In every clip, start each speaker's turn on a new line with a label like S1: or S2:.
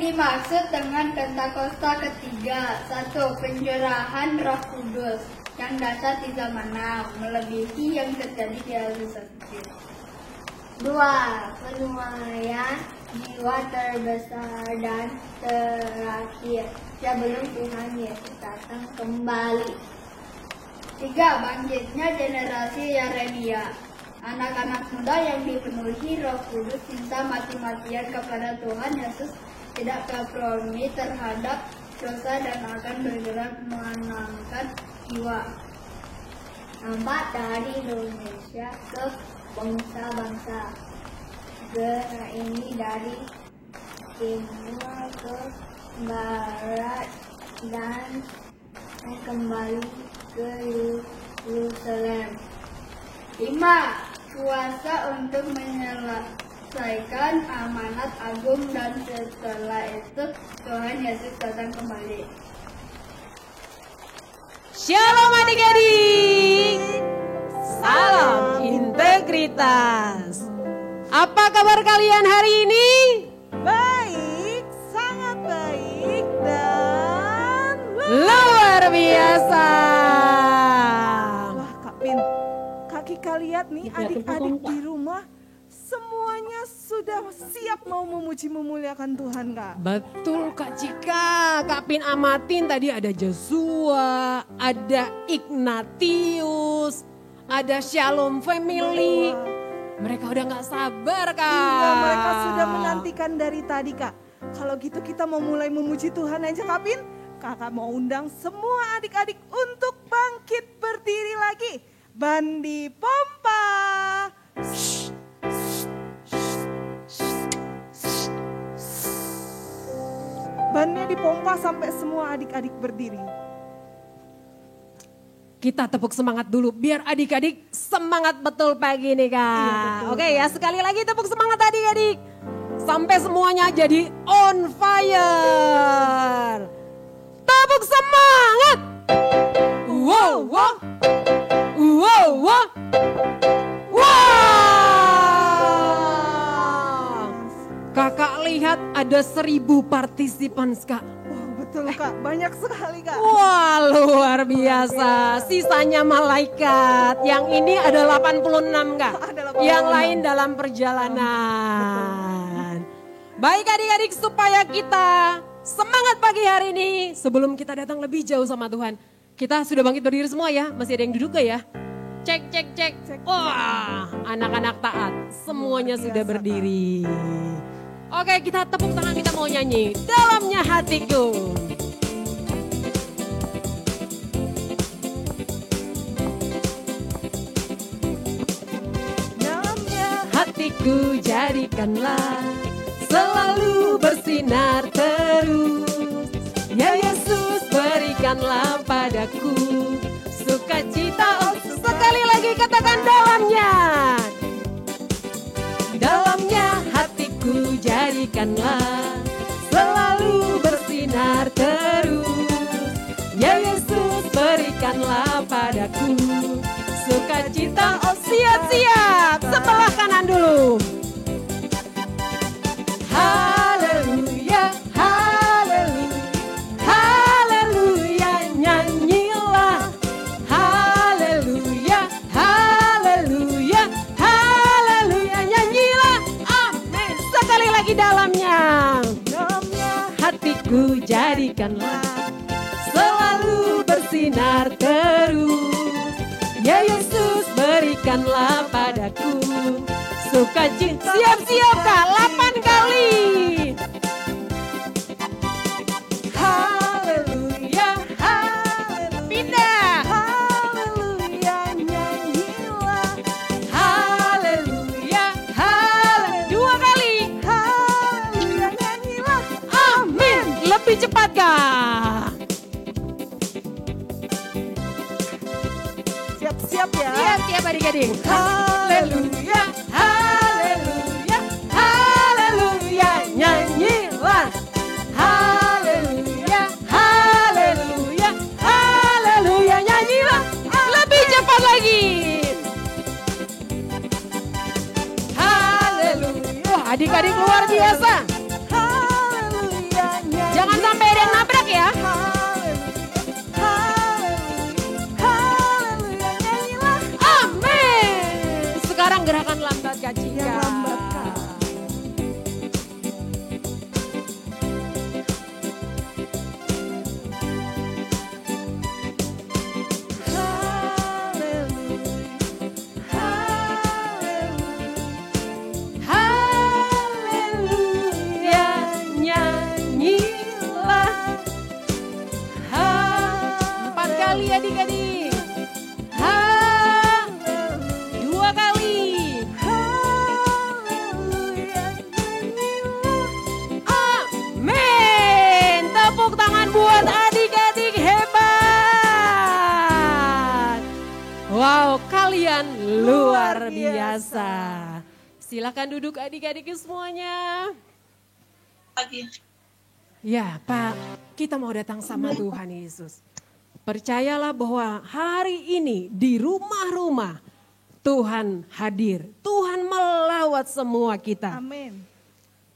S1: dimaksud dengan Pentakosta ketiga? 1. Pencurahan Roh Kudus yang dahsyat di zaman now, melebihi yang terjadi di Yerusalem. 2. Penuaian jiwa terbesar dan terakhir sebelum Tuhan Yesus datang kembali. 3. Bangkitnya generasi Yeremia, anak-anak muda yang dipenuhi Roh Kudus cinta mati-matian kepada Tuhan Yesus, tidak kompromi terhadap dosa dan akan bergerak menangkan jiwa. 4. Dari Indonesia ke bangsa-bangsa. Gerak ini dari timur ke barat dan kembali ke Yerusalem. 5. Kuasa untuk menyelesaikan amanat agung dan setelah itu Tuhan Yesus datang kembali.
S2: Shalom adik-adik. Salam integritas. Apa kabar kalian hari ini?
S3: Baik, sangat baik dan
S2: luar biasa.
S3: Wah, Kak Pin, Kak Kika lihat nih adik-adik di rumah semuanya sudah siap mau memuji memuliakan Tuhan, Kak.
S2: Betul Kak Cika, Kak Pin amatin tadi ada Joshua, ada Ignatius, ada Shalom Family. Mereka udah gak sabar Kak.
S3: Iya, mereka sudah menantikan dari tadi, Kak. Kalau gitu kita mau mulai memuji Tuhan aja, Kak Pin. Kakak mau undang semua adik-adik untuk bangkit berdiri lagi. Bandi pompa. Bannya dipompa sampai semua adik-adik berdiri.
S2: Kita tepuk semangat dulu biar adik-adik semangat betul pagi nih Kak.
S3: Iya,
S2: Oke ya, sekali lagi tepuk semangat adik-adik. Sampai semuanya jadi on fire. Tepuk semangat. Wow, wow. Wow, wow. Wow. Kakak lihat ada 1000 partisipan Kak.
S3: Betul Kak, banyak sekali Kak.
S2: Wah luar biasa, sisanya malaikat. Yang ini ada 86 Kak, yang lain dalam perjalanan. Baik adik-adik, supaya kita semangat pagi hari ini. Sebelum kita datang lebih jauh sama Tuhan, kita sudah bangkit berdiri semua ya. Masih ada yang duduk gak ya? Cek, cek, cek. Wah, anak-anak taat semuanya sudah berdiri. Oke, kita tepuk tangan, kita mau nyanyi Dalamnya Hatiku. Dalamnya hatiku jadikanlah selalu bersinar terus. Ya Yesus berikanlah padaku sukacita. Oh, sekali lagi katakan dalamnya. Dalamnya hatiku jadikanlah selalu bersinar terus. Ya Yesus berikanlah padaku sukacita. Oh siap-siap, sebelah kanan dulu. Haleluya, haleluya, haleluya, nyanyilah. Haleluya, haleluya, haleluya, nyanyilah. Amin. Sekali lagi dalamnya. Dalamnya hatiku jadikanlah selalu bersinar terus. Ya Yesus berikanlah padaku sukacita. Siap-siap Kak, 8 kali. Haleluya, haleluya. Pindah. Haleluya, nyanyilah. Haleluya, haleluya. 2 kali. Haleluya, nyanyilah. Amin. Lebih cepat Kak.
S3: Siap-siap ya.
S2: Siap-siap adik-adik. Haleluya, haleluya, haleluya, nyanyilah. Haleluya, haleluya, haleluya, nyanyilah. Lebih cepat lagi. Haleluya. Wah, adik-adik luar biasa.
S3: Haleluya,
S2: Empat kali adik-adik. Dua kali. Amin. Tepuk tangan buat adik-adik hebat. Wow, kalian luar biasa. Silakan duduk adik-adik semuanya. Ya Pak, kita mau datang sama Tuhan Yesus. Percayalah bahwa hari ini di rumah-rumah Tuhan hadir. Tuhan melawat semua kita.
S3: Amin.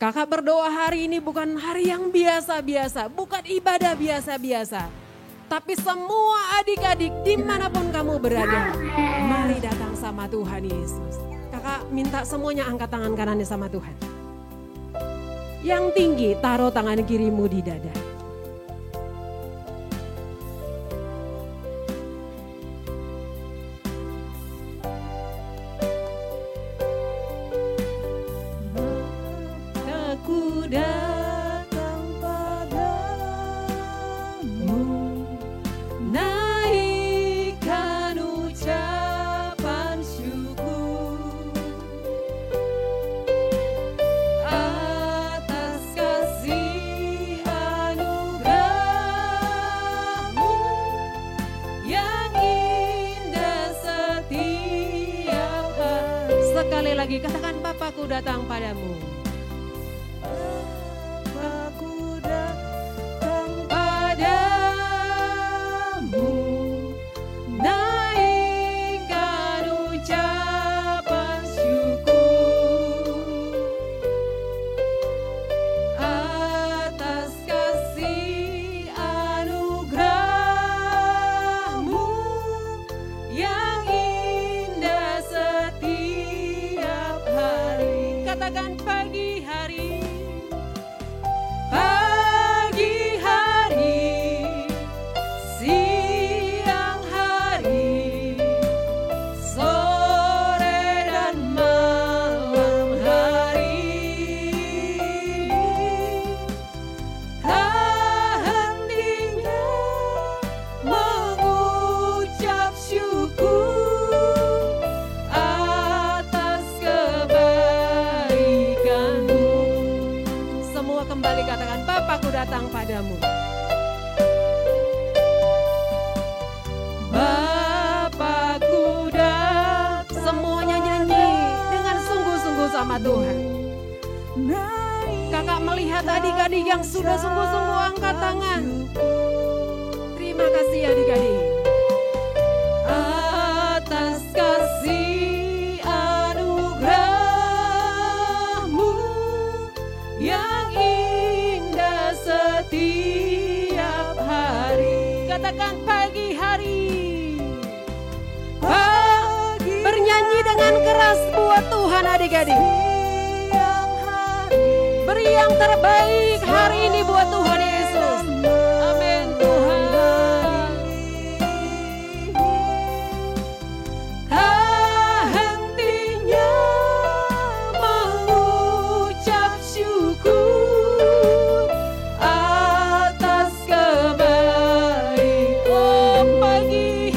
S2: Kakak berdoa hari ini bukan hari yang biasa-biasa, bukan ibadah biasa-biasa. Tapi semua adik-adik dimanapun kamu berada, mari datang sama Tuhan Yesus. Kakak minta semuanya angkat tangan kanannya sama Tuhan. Yang tinggi taruh tangan kirimu di dada. Aku datang padamu, naikkan ucapan syukur atas kasih anugerah-Mu yang indah setiap hari. Sekali lagi katakan, Bapakku datang padamu.
S3: Aku datang
S2: Padamu, naikkan ucapan syukur atas kasih anugerah-Mu yang indah setiap hari. Katakan pagi hari. Pagi hari, siang hari, sore dan malam hari, tak hentinya mengucap syukur atas kebaikan-Mu. Semua kembali katakan, Bapakku datang padamu. Bapakku datang. Semuanya nyanyi dengan sungguh-sungguh sama Tuhan. Kakak melihat adik-adik yang sudah sungguh-sungguh angkat tangan. Terima kasih adik-adik. Atas kasih anugerah-Mu yang indah setiap hari. Katakan pagi hari. Bernyanyi dengan keras buat Tuhan adik-adik. Beri yang terbaik hari ini buat Tuhan Yesus. Amin Tuhan. Tak hentinya mengucap syukur atas kebaikan. Oh pagi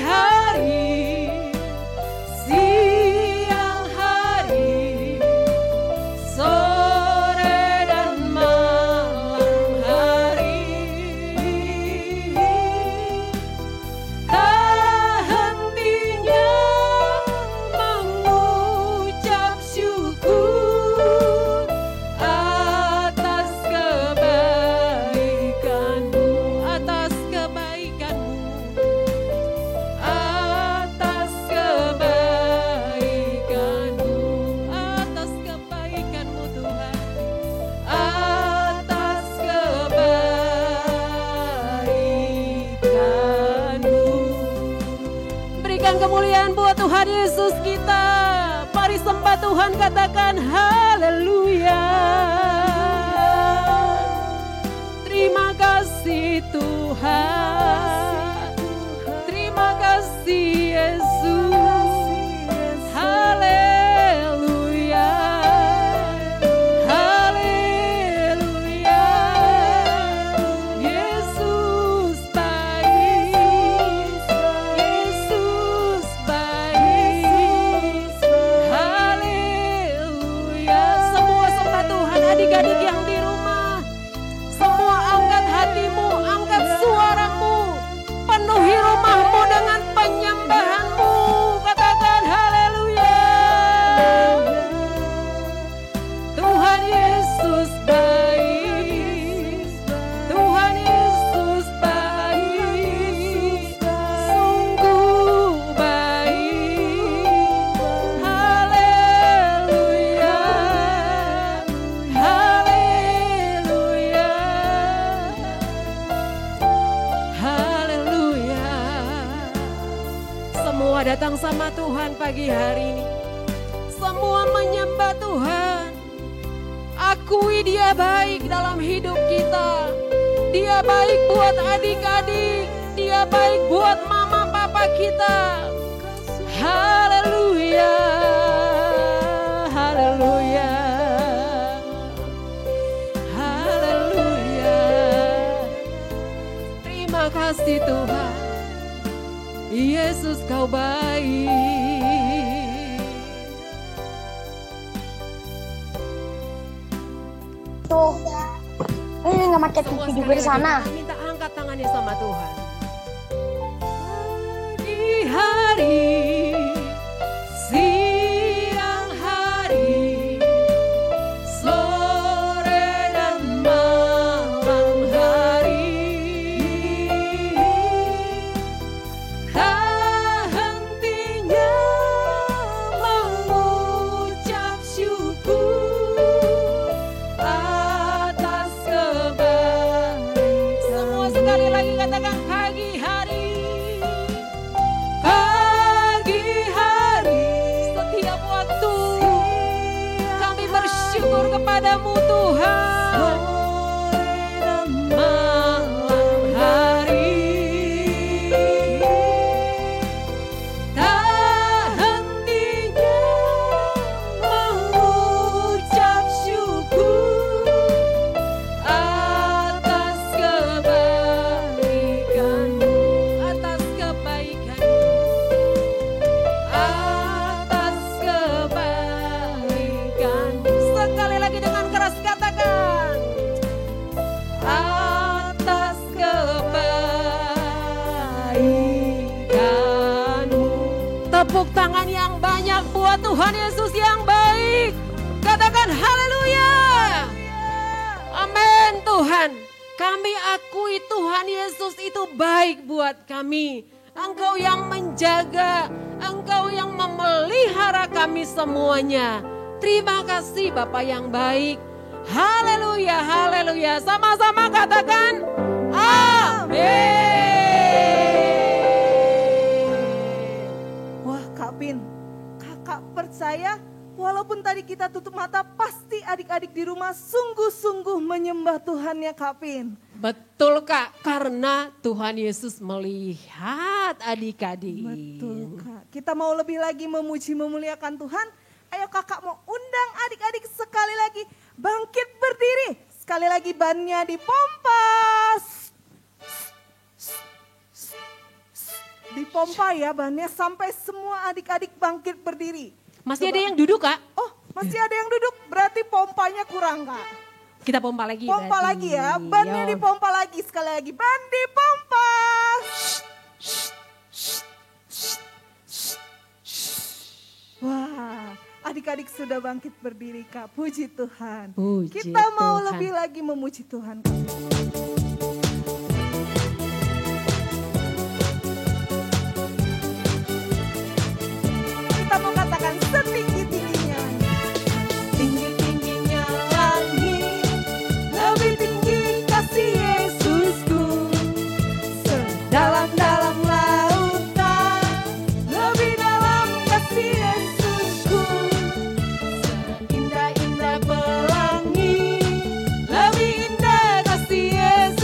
S2: hari, siang hari, sore dan malam hari, tak hentinya mengucap syukur atas kebaikan-Mu, atas kebaikan-Mu, atas kebaikan-Mu, atas kebaikan-Mu Tuhan, atas kebaikan-Mu. Berikan kemuliaan buat Tuhan Yesus kita. Mari sembah Tuhan, katakan haleluya. Terima kasih Tuhan. Terima kasih Yesus. Haleluya. Yesus baik, Tuhan Yesus baik, sungguh baik. Haleluya, haleluya, haleluya. Semua datang sama Tuhan pagi hari ini. Semua menyembah Tuhan. Akui Dia baik dalam hidup kita. Dia baik buat adik-adik. Dia baik buat mama papa kita. Haleluya, haleluya, haleluya. Terima kasih Tuhan. Yesus kau baik.
S4: Tuh, ini nggak pakai
S2: Semua
S4: TV juga
S2: sekali
S4: di sana.
S2: lagi kita minta angkat tangannya sama Tuhan. Pagi hari, siang hari, sore dan malam hari, tak hentinya mengucap syukur atas kebaikan. Semua sekali lagi katakan pagi hari, setiap waktu kami bersyukur kepadamu Tuhan. Malam hari, tak hentinya mengucap syukur atas kebaikanmu, atas kebaikanmu, atas kebaikanmu. Sekali lagi dengan keras katakan, atas kebaikanmu. Tepuk tangan yang banyak buat Tuhan Yesus yang baik. Katakan haleluya. Amin Tuhan. Kami akui Tuhan Yesus itu baik buat kami. Engkau yang menjaga, Engkau yang memelihara kami semuanya. Terima kasih Bapa yang baik. Haleluya, haleluya. Sama-sama katakan amin.
S3: Wah Kak Pin, kakak percaya walaupun tadi kita tutup mata, pasti adik-adik di rumah sungguh-sungguh menyembah Tuhan ya Kak Pin.
S2: Betul Kak, karena Tuhan Yesus melihat adik-adik.
S3: Betul Kak, kita mau lebih lagi memuji memuliakan Tuhan. Ayo kakak mau undang adik-adik sekali lagi bangkit berdiri. Sekali lagi bannya dipompas. Dipompa ya bannya sampai semua adik-adik bangkit berdiri.
S2: Masih
S3: Coba.
S2: ada yang duduk Kak?
S3: Oh masih ada yang duduk, berarti pompanya kurang Kak.
S2: Kita pompa lagi.
S3: Pompa
S2: berarti.
S3: lagi ya, bannya
S2: Yo.
S3: dipompa lagi. Sekali lagi, ban dipompa. Wah, adik-adik sudah bangkit berdiri Kak, puji Tuhan.
S2: Puji
S3: Kita mau
S2: Tuhan.
S3: lebih lagi memuji Tuhan. Kita mau katakan setinggi-tingginya. Tinggi-tingginya langit, lebih tinggi kasih Yesusku. Sedalam-dalam lautan, lebih dalam kasih Yesusku. Seindah-indah pelangi, lebih indah kasih Yesus.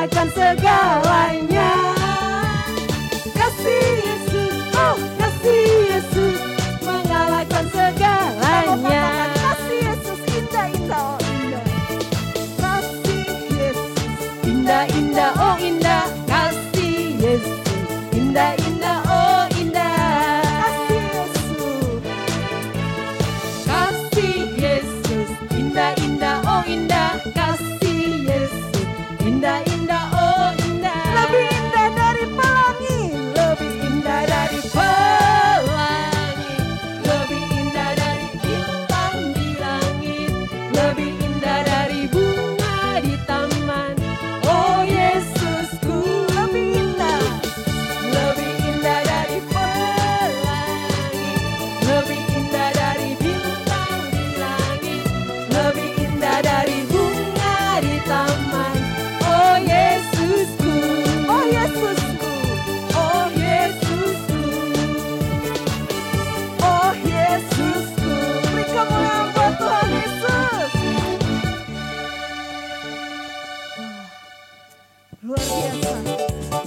S2: mengalahkan segalanya. Kasih Yesus, oh kasih Yesus, mengalahkan segalanya.
S3: Kasih Yesus indah-indah, oh indah. Kasih Yesus
S2: Indah-indah, oh indah, kasih Yesus. Indah-indah, oh indah.
S3: Kasih Yesus.
S2: Kasih Yesus, indah-indah, oh indah. Kasih Yesus, indah-indah, oh indah.
S3: Lebih indah dari pelangi, lebih indah dari
S2: Pelangi, lebih indah dari bintang di langit, lebih indah dari bunga di taman. Oh Yesusku,
S3: lebih indah.
S2: lebih indah dari pelangi, lebih indah dari bintang di langit, lebih indah dari bunga di taman. Oh Yesusku,
S3: Oh Yesusku,
S2: oh Yesusku.
S3: oh Yesusku. Beri kemuliaan buat Tuhan Yesus. Luar biasa.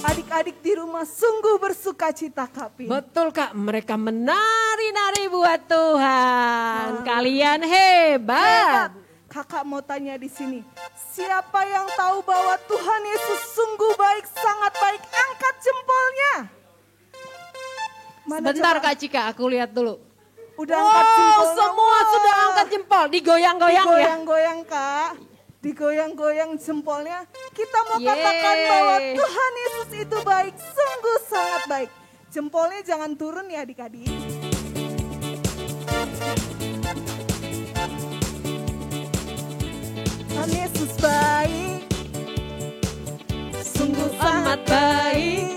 S3: Adik-adik di rumah sungguh bersuka cita, Kak Pin.
S2: Betul Kak, mereka menari-nari buat Tuhan. Kalian hebat.
S3: Kakak mau tanya di sini, siapa yang tahu bahwa Tuhan Yesus sungguh baik, sangat baik? Angkat jempolnya. Mana
S2: Sebentar
S3: coba?
S2: Kak Cika, aku lihat dulu.
S3: Udah angkat jempolnya.
S2: Semua
S3: Wah.
S2: sudah angkat jempol, digoyang-goyang ya.
S3: Digoyang-goyang, Kak. Digoyang-goyang jempolnya. Kita mau
S2: Yeay.
S3: katakan bahwa Tuhan Yesus itu baik, sungguh sangat baik. Jempolnya jangan turun ya adik-adik. Tuhan Yesus baik, sungguh
S2: Amat baik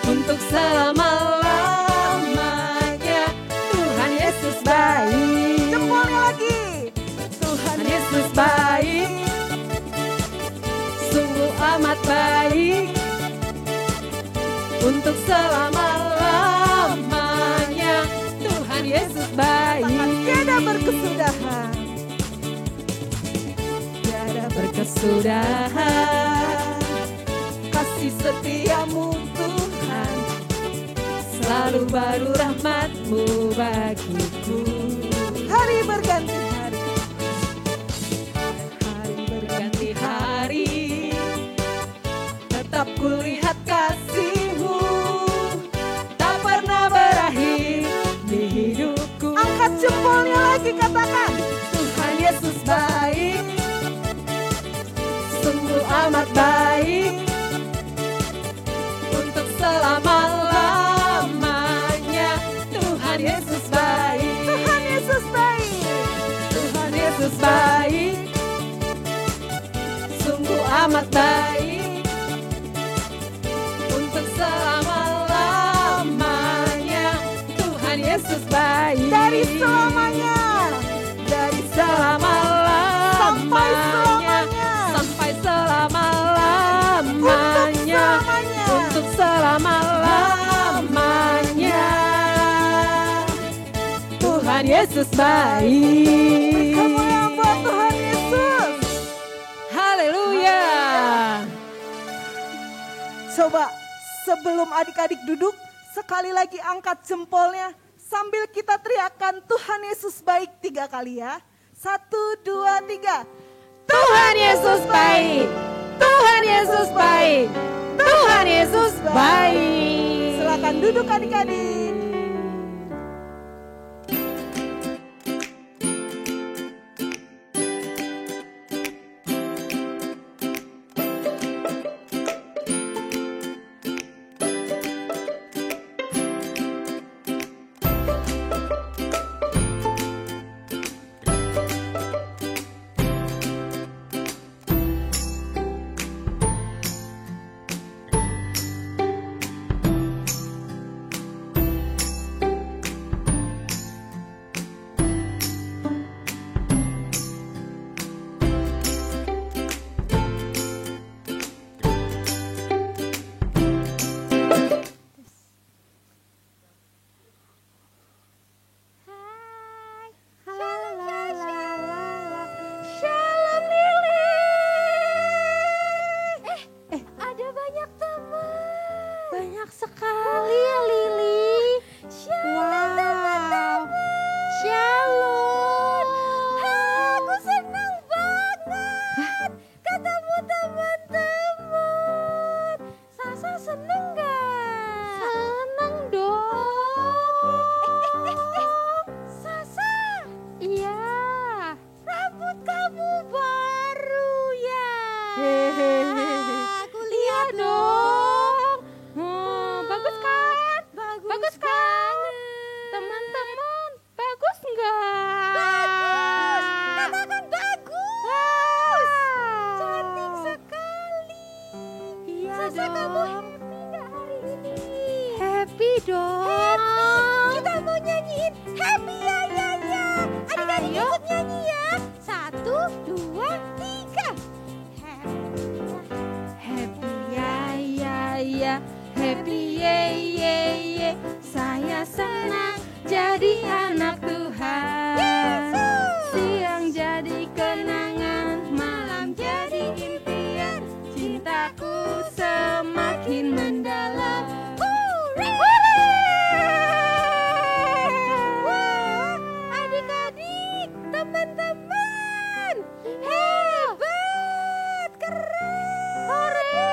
S2: untuk selama-lamanya. Tuhan Yesus baik.
S3: Jempolnya lagi. Tuhan
S2: Yesus baik, sungguh amat baik untuk selama-lamanya. Tuhan Yesus baik.
S3: tiada berkesudahan.
S2: Tiada berkesudahan, kasih setiamu Tuhan, selalu baru rahmat-Mu bagiku.
S3: Hari berganti hari.
S2: Hari berganti hari, tetap kulihat kasih-Mu, tak pernah berakhir di hidupku.
S3: Angkat jempolnya lagi, katakan.
S2: Tuhan Yesus baik, sungguh amat baik untuk selama-lamanya. Tuhan Yesus baik,
S3: Tuhan Yesus baik.
S2: Tuhan Yesus baik, sungguh amat baik untuk selama-lamanya. Tuhan Yesus baik
S3: Dari selamanya.
S2: dari selama-lamanya,
S3: Sampai selamanya.
S2: sampai selama-lamanya,
S3: Untuk
S2: untuk
S3: selamanya.
S2: selama-lamanya. Tuhan Yesus baik.
S3: Kemuliaan buat Tuhan Yesus.
S2: Haleluya.
S3: Coba sebelum adik-adik duduk, sekali lagi angkat jempolnya sambil kita teriakkan Tuhan Yesus baik 3 kali ya. 1, 2, 3.
S2: Tuhan Yesus baik. Tuhan Yesus baik. Tuhan Yesus baik.
S3: Silakan duduk adik-adik.
S2: happy ye ye ye. Saya senang jadi anak Tuhan. Siang jadi kenangan, malam jadi impian. Cintaku semakin mendalam. Wah, adik-adik, teman-teman, hebat, keren. Hore!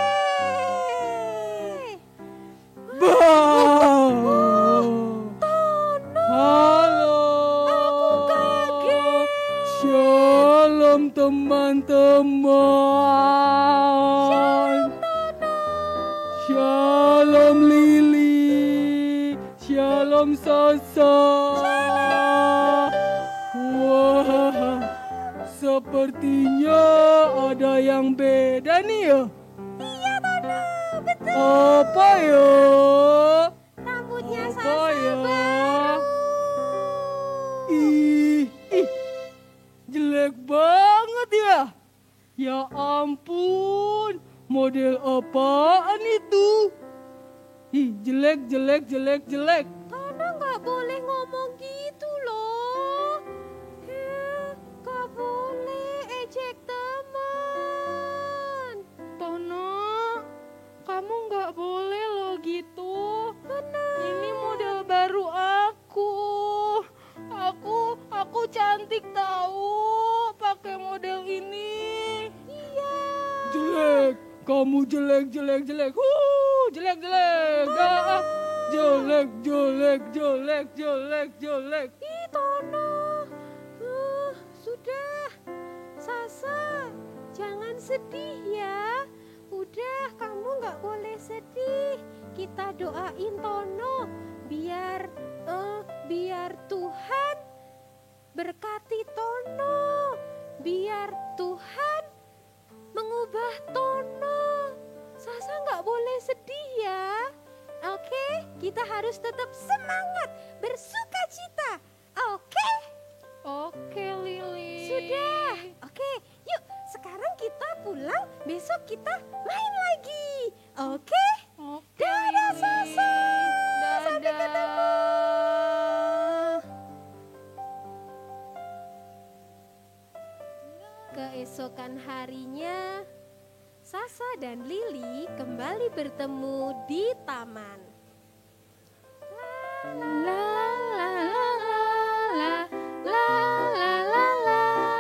S5: Halo. Shalom teman-teman. Shalom Lili. Shalom Sasa. Wah, sepertinya ada yang beda nih ya.
S2: Iya, Tono, betul.
S5: Apa ya?
S2: Rambutnya
S5: Apa
S2: Sasa
S5: ya?
S2: baru.
S5: Ih, jelek banget ya. Ya ampun, model apaan itu? Ih, jelek.
S2: Tono nggak boleh ngomong gitu loh. Nggak boleh ejek teman. Tono, kamu nggak boleh loh gitu. Benar. Ini model baru aku. Aku cantik tahu pakai model ini. Iya.
S5: Jelek, kamu jelek. Jelek. Ah, jelek.
S2: Ih, Tono. Sudah. Sasa, jangan sedih ya. Udah, kamu nggak boleh sedih. Kita doain Tono biar Tuhan berkati Tono. Biar Tuhan mengubah Tono. Sasa nggak boleh sedih ya. Oke, kita harus tetap semangat, bersuka cita. Oke? Oke, Lili. Sudah. Oke, yuk sekarang kita pulang, besok kita main lagi. Oke? Dadah, Sasa. Sampai ketemu. Keesokan harinya, Sasa dan Lili kembali bertemu di taman. La la la la la la la la la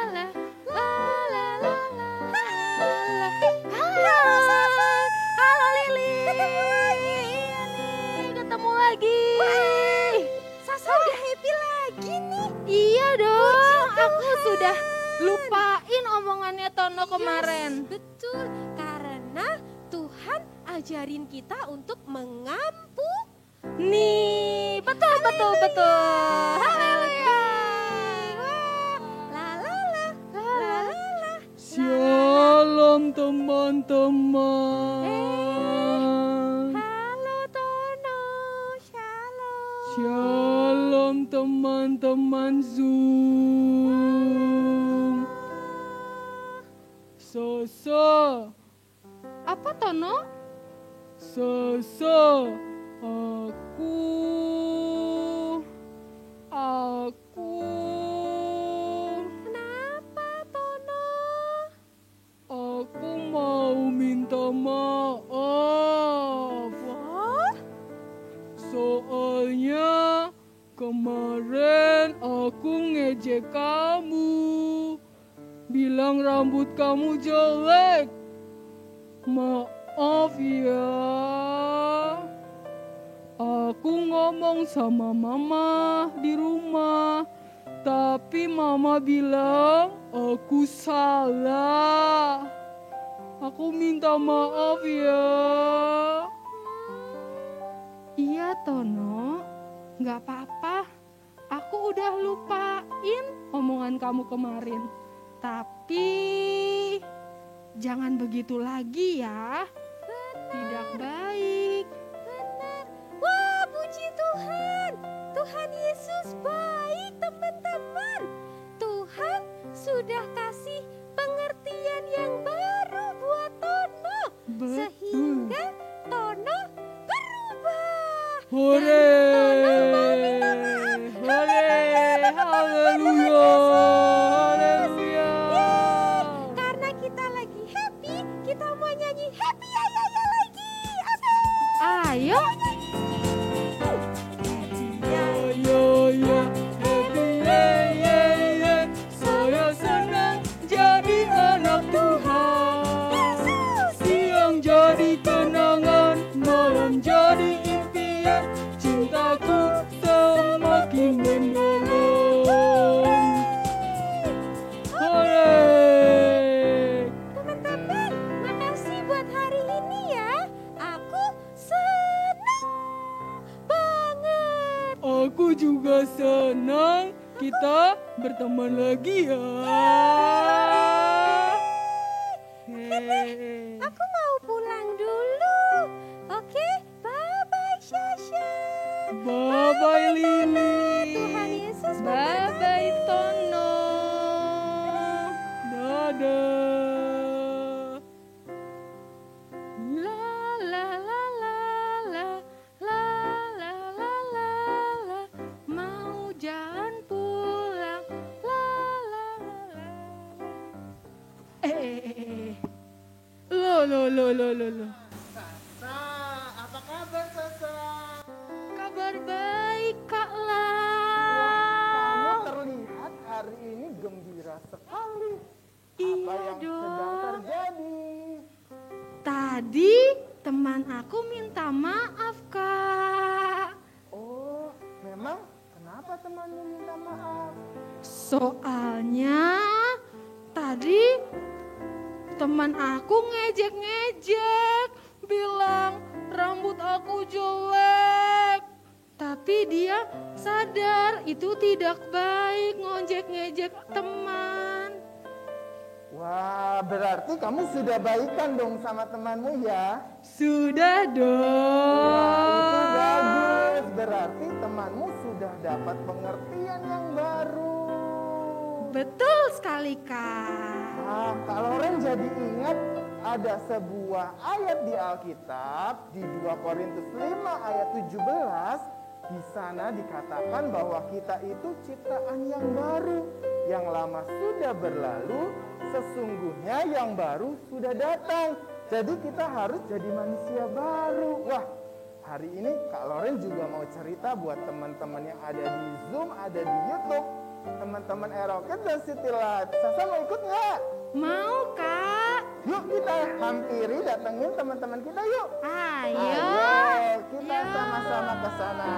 S2: la la la la. Halo Sasa, halo Lili. Ketemu lagi. Sasa udah happy lagi nih. Iya dong, aku sudah lupain omongannya Tono kemarin. Betul, karena Tuhan ajarin kita untuk mengampuni. Nih, betul. Haleluya. La la la la la la.
S5: Shalom teman-teman.
S2: Halo Tono, shalom.
S5: Shalom teman-teman Zoom. Sasa.
S2: Apa Tono?
S5: Sasa. Aku.
S2: Kenapa Tono?
S5: Aku mau minta maaf.
S2: Wah,
S5: Soalnya kemarin aku ngejek kamu. Bilang rambut kamu jelek. Maaf ya. Aku ngomong sama mama di rumah. Tapi mama bilang aku salah. Aku minta maaf ya.
S2: iya Tono, nggak apa-apa. Aku udah lupain omongan kamu kemarin. Tapi jangan begitu lagi ya. Tidak baik. Benar. Wah, puji Tuhan. Tuhan Yesus baik, teman-teman. Tuhan sudah kasih pengertian yang baru buat Tono.
S5: Betul.
S2: Sehingga Tono
S5: berteman lagi ya.
S6: Aku mau pulang dulu. Oke, bye-bye Syasha.
S5: Bye-bye Lili.
S6: Tuhan Yesus
S5: Bye-bye Tono. Dadah. La la la la la la la la la la. Mau jalan pulang. La la la la. Lo.
S7: Sasa, apa kabar Sasa?
S5: Kabar baik Kak
S7: Kamu
S5: Lau.
S7: terlihat hari ini gembira sekali. Apa
S5: Iya
S7: yang sedang
S5: dong.
S7: terjadi?
S5: Tadi teman aku minta maaf Kak.
S7: Oh, memang kenapa temanmu minta maaf?
S5: Soalnya tadi teman aku ngejek-ngejek, bilang rambut aku jelek. Tapi dia sadar itu tidak baik ngojek-ngejek teman.
S7: Wah, berarti kamu sudah baikan dong sama temanmu ya?
S5: Sudah
S7: Wah, itu
S5: dong.
S7: bagus. Berarti temanmu sudah dapat pengertian yang baru.
S5: Betul sekali Kak.
S7: Nah, kalau Ren jadi ingat ada sebuah ayat di Alkitab di 2 Korintus 5 ayat 17. Di sana dikatakan bahwa kita itu ciptaan yang baru. Yang lama sudah berlalu, sesungguhnya yang baru sudah datang. Jadi kita harus jadi manusia baru. Wah, hari ini Kak Loren juga mau cerita buat teman-teman yang ada di Zoom, ada di YouTube. Teman-teman Eroket dan City Light. Sasa mau ikut nggak?
S5: Mau Kak?
S7: Yuk kita hampiri datengin teman-teman kita yuk.
S5: Ayo.
S7: Kita
S5: Yuk.
S7: sama-sama ke sana.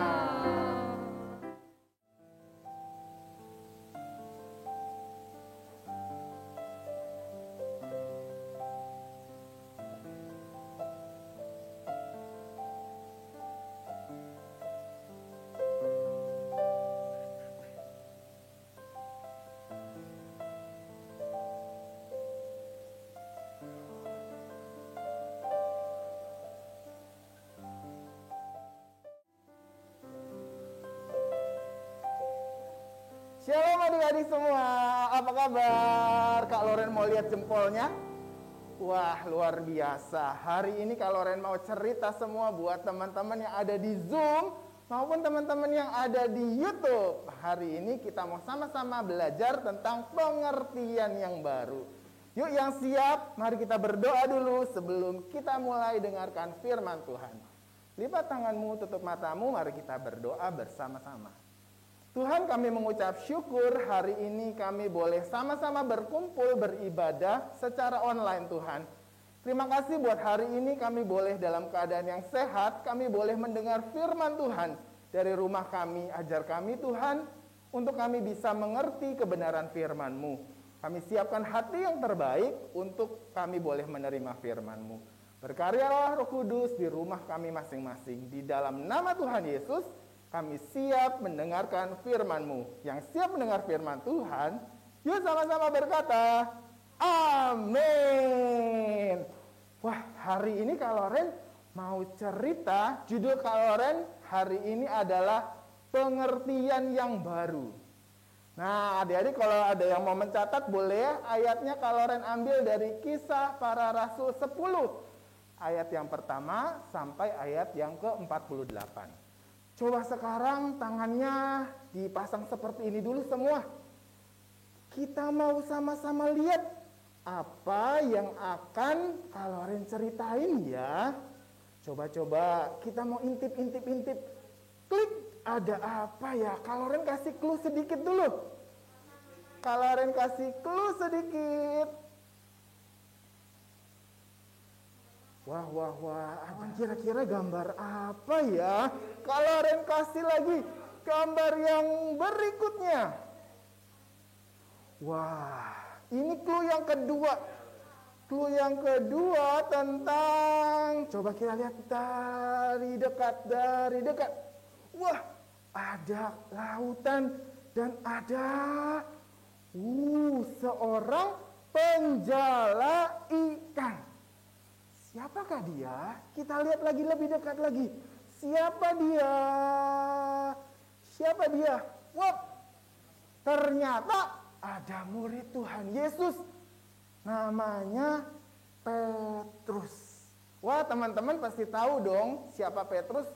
S7: Shalom adik-adik semua, apa kabar? Kak Loren mau lihat jempolnya? Wah, luar biasa. Hari ini Kak Loren mau cerita semua buat teman-teman yang ada di Zoom maupun teman-teman yang ada di YouTube. Hari ini kita mau sama-sama belajar tentang pengertian yang baru. Yuk yang siap, mari kita berdoa dulu sebelum kita mulai dengarkan firman Tuhan. Lipat tanganmu, tutup matamu, mari kita berdoa bersama-sama. Tuhan, kami mengucap syukur hari ini kami boleh sama-sama berkumpul beribadah secara online Tuhan. Terima kasih buat hari ini kami boleh dalam keadaan yang sehat, kami boleh mendengar firman Tuhan dari rumah kami. Ajar kami Tuhan untuk kami bisa mengerti kebenaran firman-Mu. Kami siapkan hati yang terbaik untuk kami boleh menerima firman-Mu. Berkaryalah Roh Kudus di rumah kami masing-masing. Di dalam nama Tuhan Yesus, kami siap mendengarkan firman-Mu. Yang siap mendengar firman Tuhan, yuk sama-sama berkata, amin. Wah, hari ini Kak Loren mau cerita, judul Kak Loren hari ini adalah pengertian yang baru. Nah, adik-adik kalau ada yang mau mencatat boleh ya, ayatnya Kak Loren ambil dari Kisah Para Rasul 10. Ayat yang pertama sampai ayat yang ke-48. Coba sekarang tangannya dipasang seperti ini dulu semua. Kita mau sama-sama lihat apa yang akan Kak Loren ceritain ya. Coba-coba kita mau intip. Klik, ada apa ya? Kak Loren kasih clue sedikit dulu. Kak Loren kasih clue sedikit. Wah, apa kira-kira gambar apa ya? Kalau Ren kasih lagi gambar yang berikutnya. Wah, ini clue yang kedua. Clue yang kedua tentang, coba kita lihat dari dekat. Wah, ada lautan dan ada Seorang penjala ikan. Siapakah dia? Kita lihat lagi lebih dekat lagi. Siapa dia? Siapa dia? Wah, ternyata ada murid Tuhan Yesus. Namanya Petrus. Wah, teman-teman pasti tahu dong siapa Petrus.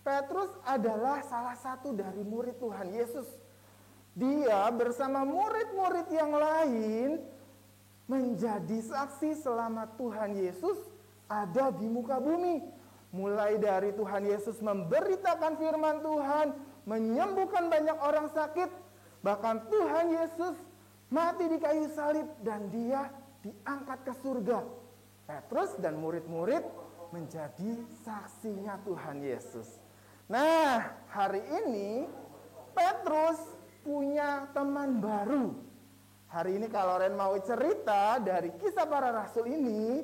S7: Petrus adalah salah satu dari murid Tuhan Yesus. Dia bersama murid-murid yang lain menjadi saksi selama Tuhan Yesus ada di muka bumi. Mulai dari Tuhan Yesus memberitakan firman Tuhan, menyembuhkan banyak orang sakit, bahkan Tuhan Yesus mati di kayu salib dan dia diangkat ke surga. Petrus dan murid-murid menjadi saksinya Tuhan Yesus. Nah, hari ini Petrus punya teman baru. Hari ini kalau Ren mau cerita dari Kisah Para Rasul ini,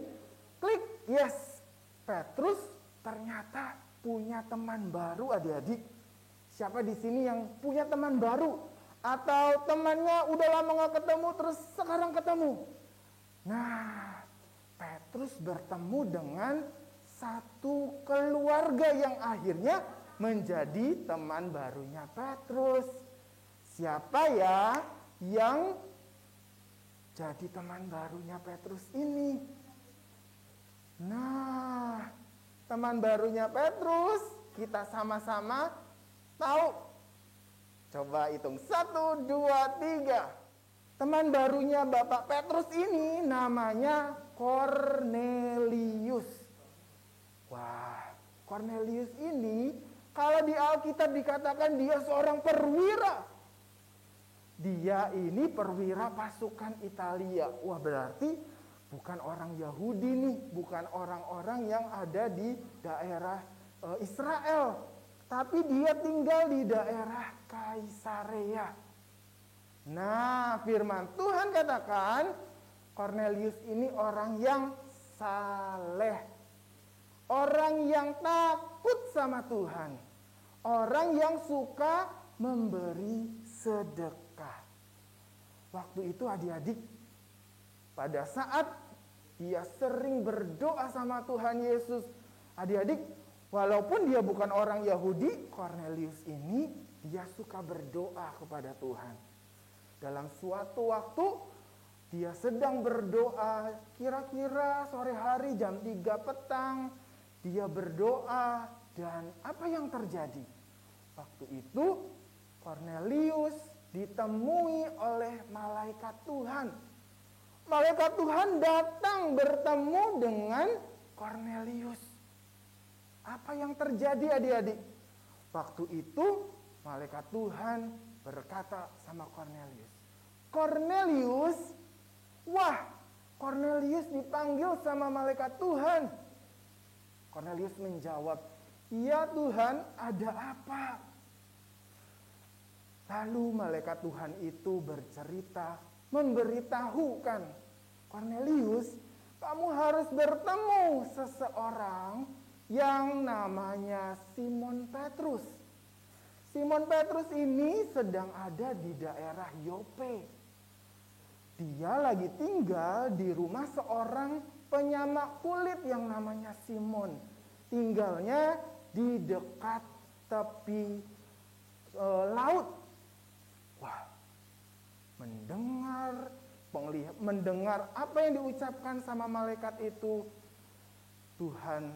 S7: klik yes. Petrus ternyata punya teman baru, adik-adik. Siapa di sini yang punya teman baru? Atau temannya udah lama gak ketemu terus sekarang ketemu? Nah, Petrus bertemu dengan satu keluarga yang akhirnya menjadi teman barunya Petrus. Siapa ya yang jadi teman barunya Petrus ini? Nah, teman barunya Petrus kita sama-sama tahu. Coba hitung 1, 2, 3. Teman barunya Bapak Petrus ini namanya Kornelius. Wah, Kornelius ini kalau di Alkitab dikatakan dia seorang perwira. Dia ini perwira pasukan Italia. Wah, berarti bukan orang Yahudi nih, bukan orang-orang yang ada di daerah Israel. Tapi dia tinggal di daerah Kaisarea. Nah, firman Tuhan katakan Kornelius ini orang yang saleh. Orang yang takut sama Tuhan. Orang yang suka memberi sedekah. Waktu itu adik-adik, pada saat dia sering berdoa sama Tuhan Yesus. Adik-adik, walaupun dia bukan orang Yahudi, Kornelius ini dia suka berdoa kepada Tuhan. Dalam suatu waktu, dia sedang berdoa, kira-kira sore hari jam 3 petang, dia berdoa, dan apa yang terjadi? Waktu itu, Kornelius ditemui oleh malaikat Tuhan. Malaikat Tuhan datang bertemu dengan Kornelius. Apa yang terjadi adik-adik? Waktu itu malaikat Tuhan berkata sama Kornelius. Kornelius, wah, Kornelius dipanggil sama malaikat Tuhan. Kornelius menjawab, "Ya Tuhan, ada apa?" Lalu malaikat Tuhan itu bercerita, memberitahukan, Kornelius, kamu harus bertemu seseorang yang namanya Simon Petrus. Simon Petrus ini sedang ada di daerah Yope. Dia lagi tinggal di rumah seorang penyamak kulit yang namanya Simon. Tinggalnya di dekat tepi laut. Wah, mendengar apa yang diucapkan sama malaikat itu, Tuhan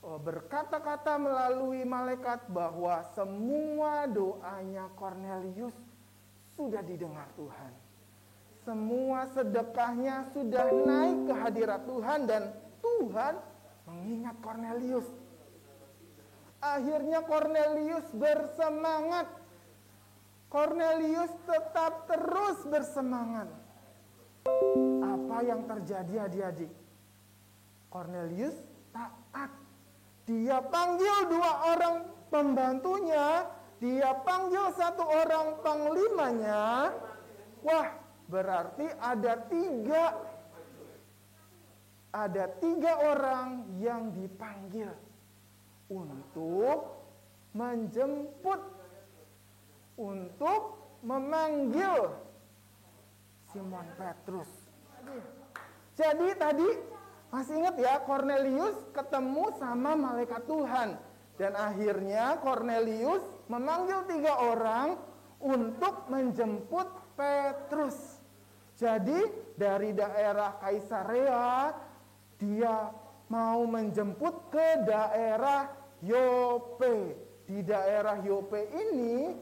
S7: berkata-kata melalui malaikat bahwa semua doanya Kornelius sudah didengar Tuhan. Semua sedekahnya sudah naik ke hadirat Tuhan dan Tuhan mengingat Kornelius. Akhirnya Kornelius bersemangat. Kornelius tetap terus bersemangat. Apa yang terjadi adik-adik? Kornelius taat. Dia panggil 2 orang pembantunya, dia panggil 1 orang panglimanya. Wah, berarti ada 3 orang yang dipanggil untuk menjemput, untuk memanggil Simon Petrus. Jadi tadi masih ingat ya, Kornelius ketemu sama malaikat Tuhan. Dan akhirnya Kornelius memanggil 3 orang untuk menjemput Petrus. Jadi dari daerah Kaisarea dia mau menjemput ke daerah Yope. Di daerah Yope ini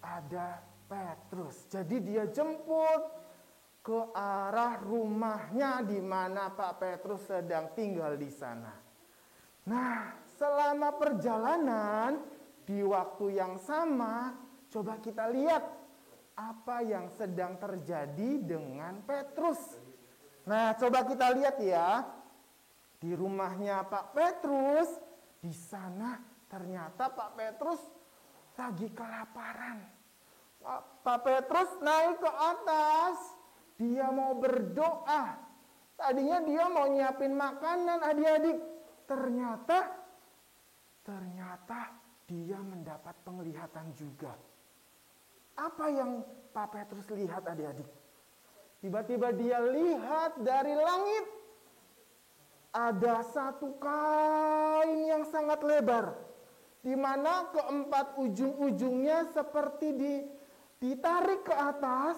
S7: ada Petrus. Jadi dia jemput ke arah rumahnya di mana Pak Petrus sedang tinggal di sana. Nah, selama perjalanan di waktu yang sama, coba kita lihat apa yang sedang terjadi dengan Petrus. Nah, coba kita lihat ya. Di rumahnya Pak Petrus, di sana ternyata Pak Petrus lagi kelaparan. Pak Petrus naik ke atas, dia mau berdoa. Tadinya dia mau nyiapin makanan adik-adik. Ternyata dia mendapat penglihatan juga. Apa yang Pak Petrus lihat adik-adik? Tiba-tiba dia lihat dari langit ada satu kain yang sangat lebar, di mana keempat ujung-ujungnya seperti ditarik ke atas.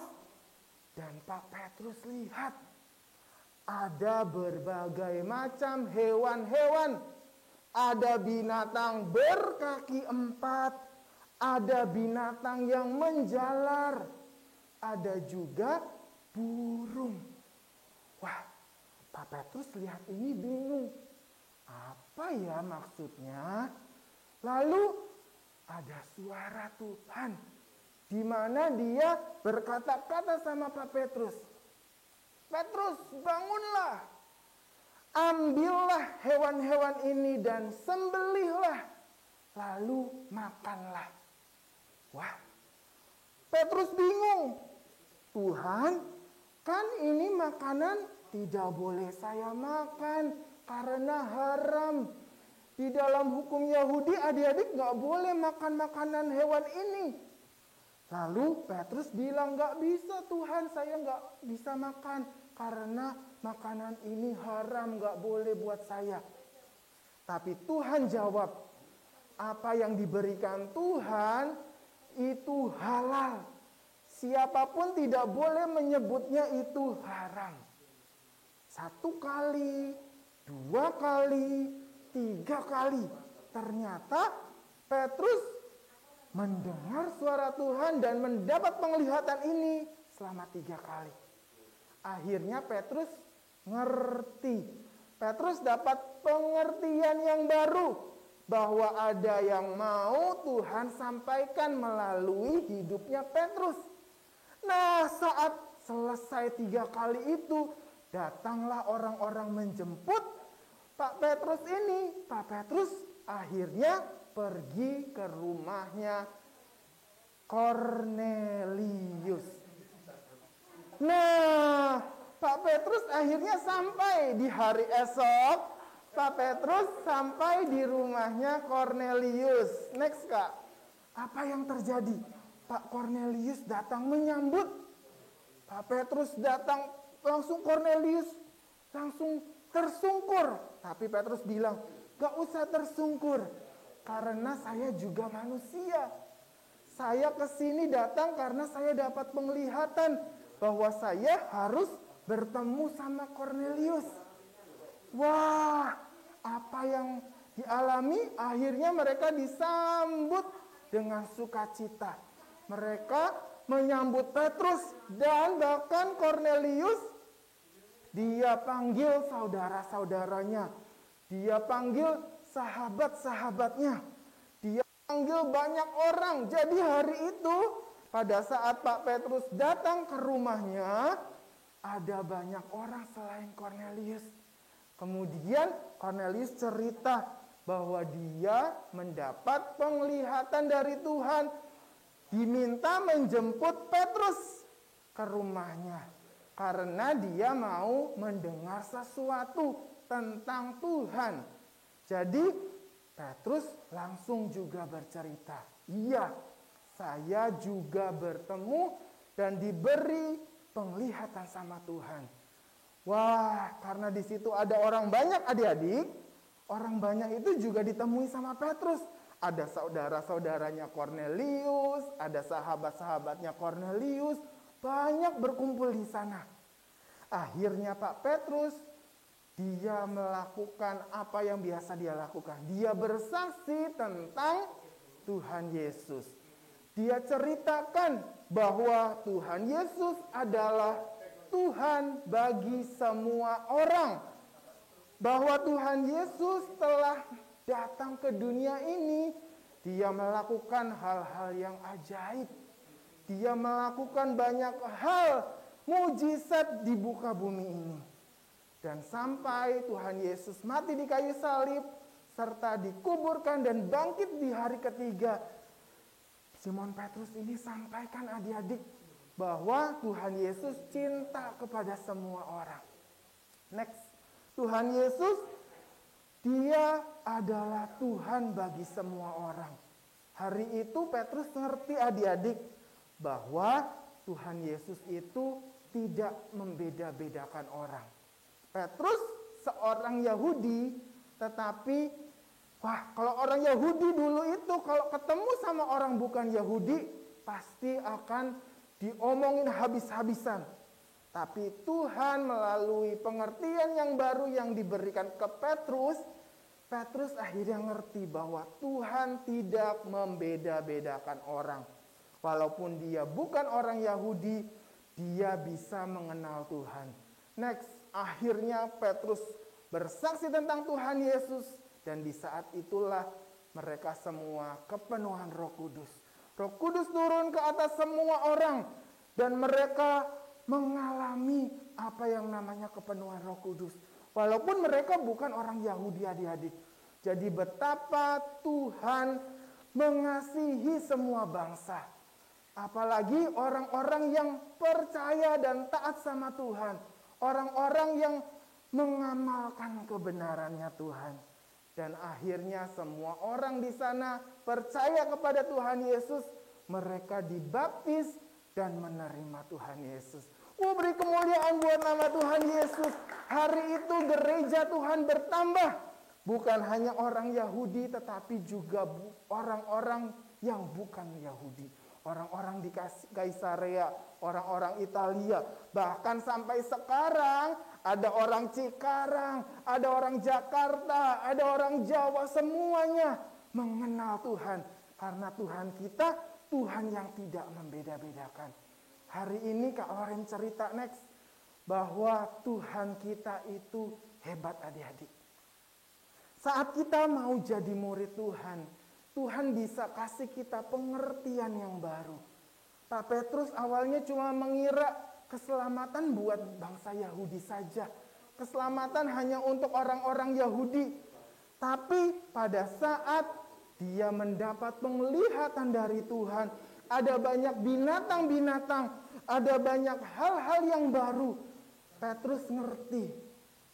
S7: Dan Pak Petrus lihat ada berbagai macam hewan-hewan. Ada binatang berkaki 4, ada binatang yang menjalar, ada juga burung. Wah, Pak Petrus lihat ini bingung. Apa ya maksudnya? Lalu ada suara Tuhan, di mana dia berkata-kata sama Pak Petrus. Petrus, bangunlah. Ambillah hewan-hewan ini dan sembelihlah. Lalu makanlah. Wah, Petrus bingung. Tuhan, kan ini makanan tidak boleh saya makan karena haram. Di dalam hukum Yahudi adik-adik gak boleh makan makanan hewan ini. Lalu Petrus bilang, gak bisa Tuhan, saya gak bisa makan karena makanan ini haram, gak boleh buat saya. Tapi Tuhan jawab, apa yang diberikan Tuhan itu halal. Siapapun tidak boleh menyebutnya itu haram. 1 kali, 2 kali, 3 kali. Ternyata Petrus mendengar suara Tuhan dan mendapat penglihatan ini selama 3 kali. Akhirnya Petrus ngerti. Petrus dapat pengertian yang baru, bahwa ada yang mau Tuhan sampaikan melalui hidupnya Petrus. Nah, saat selesai 3 kali itu, datanglah orang-orang menjemput Pak Petrus ini. Pak Petrus akhirnya pergi ke rumahnya Kornelius. Nah, Pak Petrus akhirnya sampai di hari esok. Pak Petrus sampai di rumahnya Kornelius. Next, Kak. Apa yang terjadi? Pak Kornelius datang menyambut. Pak Petrus datang, langsung Kornelius langsung tersungkur. Tapi Petrus bilang, gak usah tersungkur, karena saya juga manusia. Saya kesini datang karena saya dapat penglihatan bahwa saya harus bertemu sama Kornelius. Wah, apa yang dialami? Akhirnya mereka disambut dengan sukacita. Mereka menyambut Petrus dan bahkan Kornelius, dia panggil saudara-saudaranya. Dia panggil sahabat-sahabatnya. Dia panggil banyak orang. Jadi hari itu, pada saat Pak Petrus datang ke rumahnya, ada banyak orang selain Kornelius. Kemudian Kornelius cerita bahwa dia mendapat penglihatan dari Tuhan, diminta menjemput Petrus ke rumahnya karena dia mau mendengar sesuatu tentang Tuhan. Jadi Petrus langsung juga bercerita, iya, saya juga bertemu dan diberi penglihatan sama Tuhan. Wah, karena di situ ada orang banyak adik-adik, orang banyak itu juga ditemui sama Petrus. Ada saudara-saudaranya Kornelius, ada sahabat-sahabatnya Kornelius, banyak berkumpul di sana. Akhirnya Pak Petrus, dia melakukan apa yang biasa dia lakukan. Dia bersaksi tentang Tuhan Yesus. Dia ceritakan bahwa Tuhan Yesus adalah Tuhan bagi semua orang. Bahwa Tuhan Yesus telah datang ke dunia ini, dia melakukan hal-hal yang ajaib. Dia melakukan banyak hal mujizat di muka bumi ini. Dan sampai Tuhan Yesus mati di kayu salib, serta dikuburkan dan bangkit di hari ketiga. Simon Petrus ini sampaikan adik-adik bahwa Tuhan Yesus cinta kepada semua orang. Next, Tuhan Yesus, dia adalah Tuhan bagi semua orang. Hari itu Petrus ngerti adik-adik bahwa Tuhan Yesus itu tidak membeda-bedakan orang. Petrus seorang Yahudi, tetapi kalau orang Yahudi dulu itu kalau ketemu sama orang bukan Yahudi pasti akan diomongin habis-habisan. Tapi Tuhan melalui pengertian yang baru yang diberikan ke Petrus, Petrus akhirnya ngerti bahwa Tuhan tidak membeda-bedakan orang. Walaupun dia bukan orang Yahudi, dia bisa mengenal Tuhan. Next, akhirnya Petrus bersaksi tentang Tuhan Yesus. Dan di saat itulah mereka semua kepenuhan Roh Kudus. Roh Kudus turun ke atas semua orang. Dan mereka mengalami apa yang namanya kepenuhan Roh Kudus. Walaupun mereka bukan orang Yahudi adik-adik. Jadi betapa Tuhan mengasihi semua bangsa. Apalagi orang-orang yang percaya dan taat sama Tuhan. Orang-orang yang mengamalkan kebenarannya Tuhan. Dan akhirnya semua orang di sana percaya kepada Tuhan Yesus. Mereka dibaptis dan menerima Tuhan Yesus. Beri kemuliaan buat nama Tuhan Yesus. Hari itu gereja Tuhan bertambah. Bukan hanya orang Yahudi tetapi juga orang-orang yang bukan Yahudi. Orang-orang di Kaisarea, orang-orang Italia. Bahkan sampai sekarang ada orang Cikarang, ada orang Jakarta, ada orang Jawa, semuanya mengenal Tuhan. Karena Tuhan kita, Tuhan yang tidak membeda-bedakan. Hari ini Kak Loren cerita next, bahwa Tuhan kita itu hebat adik-adik. Saat kita mau jadi murid Tuhan, Tuhan bisa kasih kita pengertian yang baru. Pak Petrus awalnya cuma mengira keselamatan buat bangsa Yahudi saja. Keselamatan hanya untuk orang-orang Yahudi. Tapi pada saat dia mendapat penglihatan dari Tuhan, ada banyak binatang-binatang, ada banyak hal-hal yang baru. Petrus ngerti.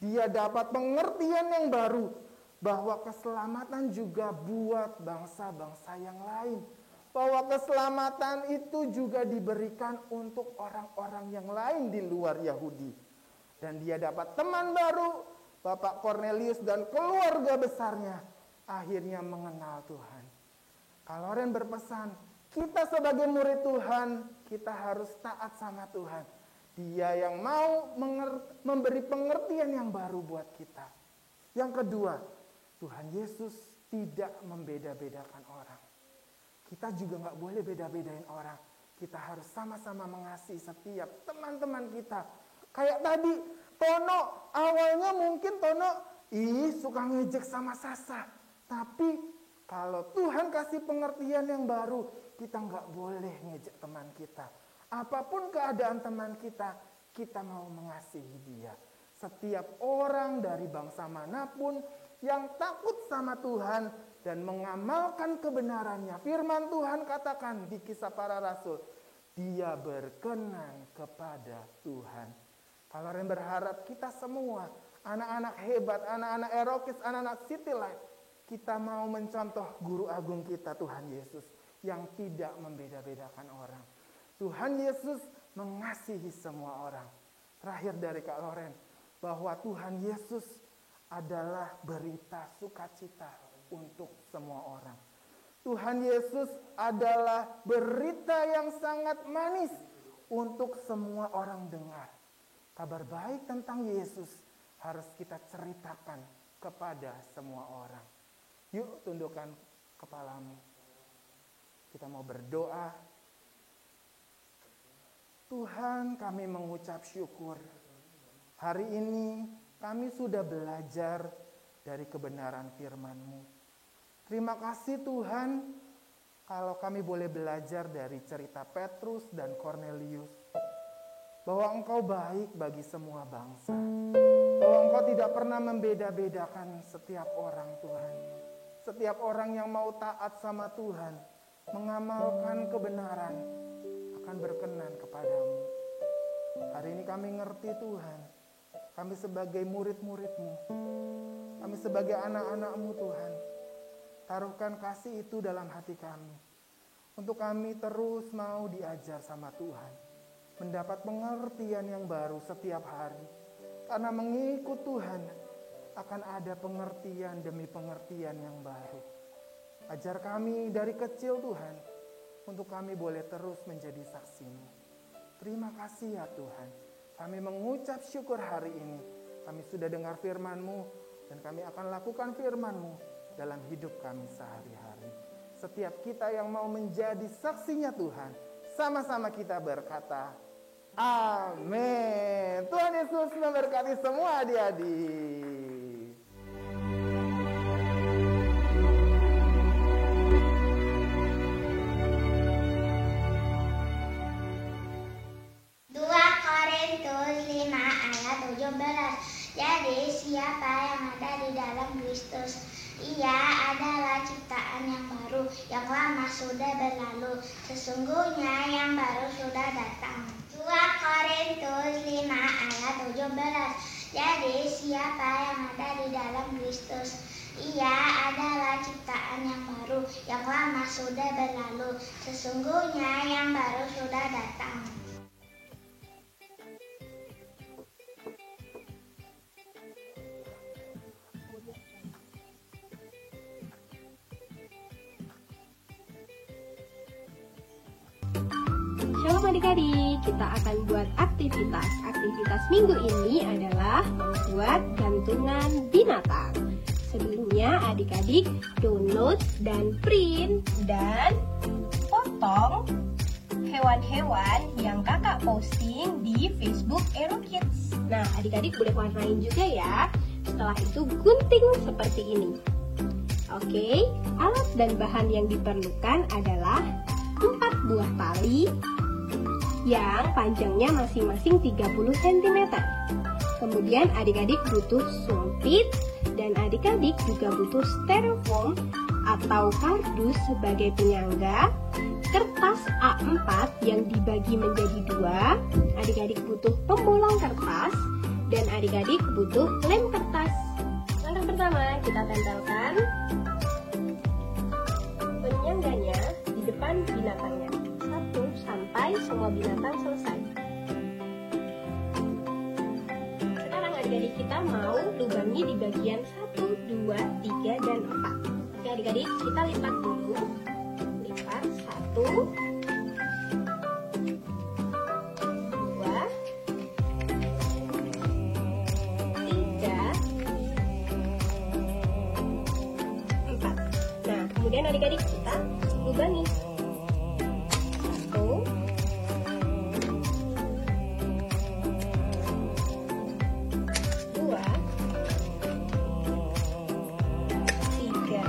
S7: Dia dapat pengertian yang baru. Bahwa keselamatan juga buat bangsa-bangsa yang lain. Bahwa keselamatan itu juga diberikan untuk orang-orang yang lain di luar Yahudi. Dan dia dapat teman baru, Bapak Kornelius dan keluarga besarnya. Akhirnya mengenal Tuhan. Kalau Loren berpesan, kita sebagai murid Tuhan, kita harus taat sama Tuhan. Dia yang mau memberi pengertian yang baru buat kita. Yang kedua, Tuhan Yesus tidak membeda-bedakan orang. Kita juga gak boleh beda-bedain orang. Kita harus sama-sama mengasihi setiap teman-teman kita. Kayak tadi, Tono, awalnya mungkin Tono suka ngejek sama Sasa. Tapi kalau Tuhan kasih pengertian yang baru, kita gak boleh ngejek teman kita. Apapun keadaan teman kita, kita mau mengasihi dia. Setiap orang dari bangsa manapun yang takut sama Tuhan dan mengamalkan kebenarannya. Firman Tuhan katakan di Kisah Para Rasul, dia berkenan kepada Tuhan. Kalau Loren berharap kita semua, anak-anak hebat, anak-anak Erokis, anak-anak City Life, kita mau mencontoh guru agung kita Tuhan Yesus yang tidak membeda-bedakan orang. Tuhan Yesus mengasihi semua orang. Terakhir dari Kak Loren, bahwa Tuhan Yesus adalah berita sukacita untuk semua orang. Tuhan Yesus adalah berita yang sangat manis untuk semua orang dengar. Kabar baik tentang Yesus harus kita ceritakan kepada semua orang. Yuk tundukkan kepalamu. Kita mau berdoa. Tuhan, kami mengucap syukur. Hari ini kami sudah belajar dari kebenaran firman-Mu. Terima kasih Tuhan, kalau kami boleh belajar dari cerita Petrus dan Kornelius, bahwa Engkau baik bagi semua bangsa, bahwa Engkau tidak pernah membeda-bedakan setiap orang Tuhan. Setiap orang yang mau taat sama Tuhan, mengamalkan kebenaran, akan berkenan kepadamu. Hari ini kami ngerti Tuhan, kami sebagai murid-murid-Mu, kami sebagai anak-anak-Mu Tuhan, taruhkan kasih itu dalam hati kami, untuk kami terus mau diajar sama Tuhan, mendapat pengertian yang baru setiap hari, karena mengikut Tuhan akan ada pengertian demi pengertian yang baru. Ajar kami dari kecil Tuhan, untuk kami boleh terus menjadi saksi-Mu. Terima kasih ya Tuhan. Kami mengucap syukur hari ini. Kami sudah dengar firman-Mu dan kami akan lakukan firman-Mu dalam hidup kami sehari-hari. Setiap kita yang mau menjadi saksinya Tuhan, sama-sama kita berkata, amin. Tuhan Yesus memberkati semua adik-adik.
S8: Jadi siapa yang ada di dalam Kristus, ia adalah ciptaan yang baru, yang lama sudah berlalu, sesungguhnya yang baru sudah datang. 2 Korintus 5 ayat 17. Jadi siapa yang ada di dalam Kristus, ia adalah ciptaan yang baru, yang lama sudah berlalu, sesungguhnya yang baru sudah datang.
S6: Shalom adik-adik, kita akan buat aktivitas. Aktivitas minggu ini adalah membuat gantungan binatang. Sebelumnya adik-adik download dan print dan potong hewan-hewan yang kakak posting di Facebook Aero Kids. Nah, adik-adik boleh warnain juga ya. Setelah itu gunting seperti ini. Oke, alat dan bahan yang diperlukan adalah 4 buah tali yang panjangnya masing-masing 30 cm. Kemudian adik-adik butuh sumpit dan adik-adik juga butuh styrofoam atau kardus sebagai penyangga, kertas A4 yang dibagi menjadi 2, adik-adik butuh pembolong kertas, dan adik-adik butuh lem kertas. Langkah pertama, kita tempelkan penyangganya di depan binatangnya 1 sampai semua binatang selesai. Sekarang adik-adik kita mau lubangi di bagian 1, 2, 3, dan 4. Oke adik-adik, kita lipat dulu. Lipat 1, 2, 3, 4. Nah, kemudian adik-adik kita lubangi 1, 2, 3,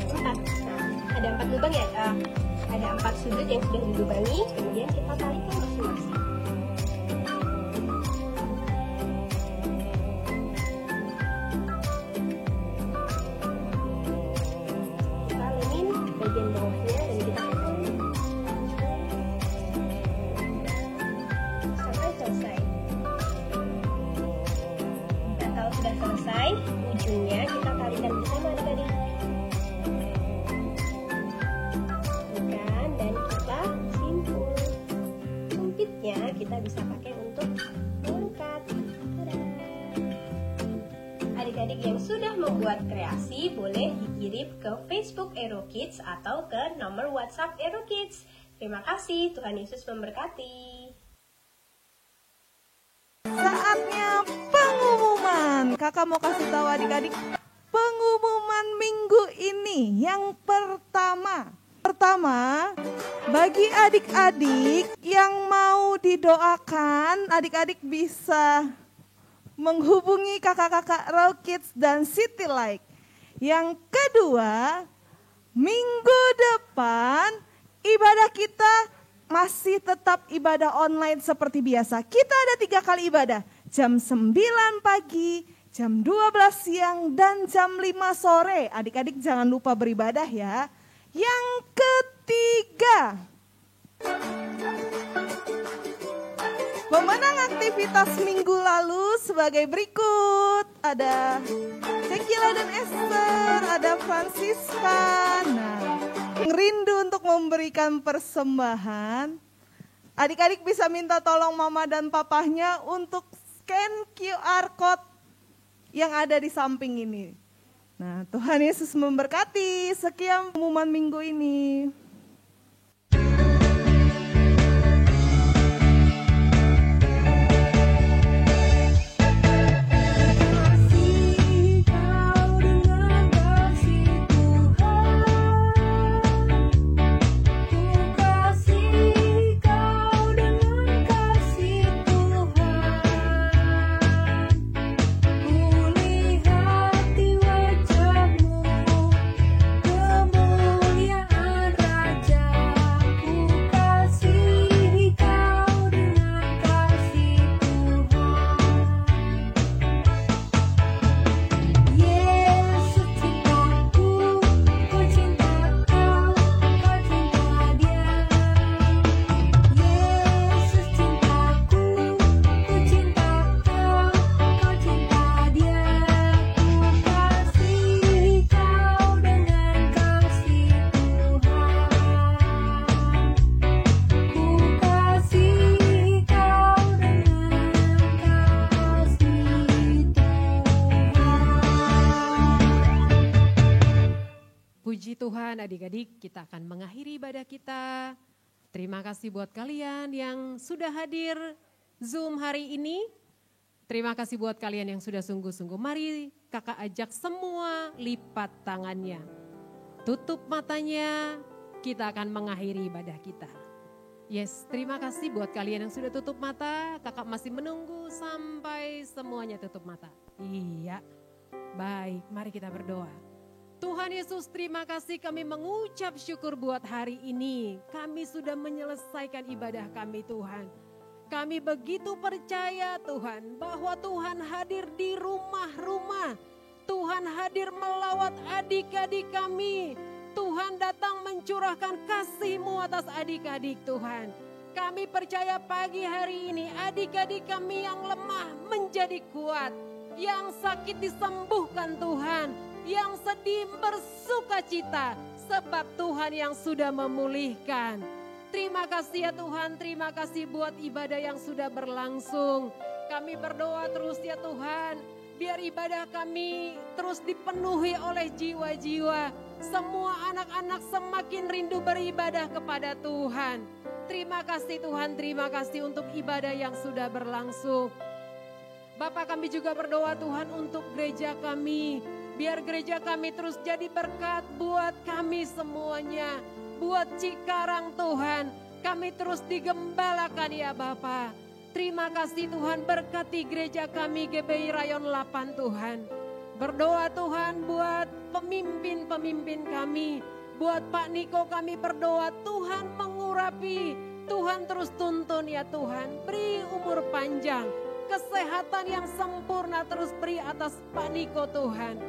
S6: 4. Nah, ada 4 lubang ya, ada 4 sudut yang sudah dilubangi, kemudian kita talikan masing-masing. Bagian bawahnya dan kita tekan sampai selesai. Nah, kalau sudah selesai, ujungnya kita talikan bersama adik-adik. Talikan dan selanjutnya kita bisa pakai untuk melengkap. Adik-adik yang sudah membuat kreasi boleh dikirim ke Facebook Aero Kids atau ke nomor WhatsApp Aero Kids. Terima kasih, Tuhan Yesus memberkati.
S3: Saatnya pengumuman. Kakak mau kasih tahu adik-adik pengumuman minggu ini. Yang pertama, bagi adik-adik yang mau didoakan, adik-adik bisa menghubungi kakak-kakak Raw Kids dan City Light. Yang kedua, minggu depan ibadah kita masih tetap ibadah online seperti biasa. Kita ada 3 kali ibadah, jam 9 pagi, jam 12 siang, dan jam 5 sore. Adik-adik jangan lupa beribadah ya. Yang ketiga, pemenang aktivitas minggu lalu sebagai berikut. Ada Cekila dan Esther, ada Francisca. Nah, yang rindu untuk memberikan persembahan, adik-adik bisa minta tolong mama dan papahnya untuk scan QR Code yang ada di samping ini. Nah, Tuhan Yesus memberkati. Sekian pengumuman minggu ini.
S2: Puji Tuhan, adik-adik, kita akan mengakhiri ibadah kita. Terima kasih buat kalian yang sudah hadir Zoom hari ini. Terima kasih buat kalian yang sudah sungguh-sungguh. Mari kakak ajak semua lipat tangannya. Tutup matanya, kita akan mengakhiri ibadah kita. Yes, terima kasih buat kalian yang sudah tutup mata. Kakak masih menunggu sampai semuanya tutup mata. Iya, baik, mari kita berdoa. Tuhan Yesus, terima kasih, kami mengucap syukur buat hari ini. Kami sudah menyelesaikan ibadah kami, Tuhan. Kami begitu percaya, Tuhan, bahwa Tuhan hadir di rumah-rumah. Tuhan hadir melawat adik-adik kami. Tuhan datang mencurahkan kasih-Mu atas adik-adik, Tuhan. Kami percaya pagi hari ini adik-adik kami yang lemah menjadi kuat. Yang sakit disembuhkan, Tuhan. Yang sedih bersuka cita sebab Tuhan yang sudah memulihkan. Terima kasih ya Tuhan, terima kasih buat ibadah yang sudah berlangsung. Kami berdoa terus ya Tuhan, biar ibadah kami terus dipenuhi oleh jiwa-jiwa. Semua anak-anak semakin rindu beribadah kepada Tuhan. Terima kasih Tuhan, terima kasih untuk ibadah yang sudah berlangsung. Bapak, kami juga berdoa Tuhan untuk gereja kami. Biar gereja kami terus jadi berkat buat kami semuanya. Buat Cikarang Tuhan, kami terus digembalakan ya Bapa. Terima kasih Tuhan, berkati gereja kami GBI Rayon 8 Tuhan. Berdoa Tuhan buat pemimpin-pemimpin kami. Buat Pak Niko kami berdoa Tuhan mengurapi. Tuhan terus tuntun ya Tuhan, beri umur panjang. Kesehatan yang sempurna terus beri atas Pak Niko Tuhan.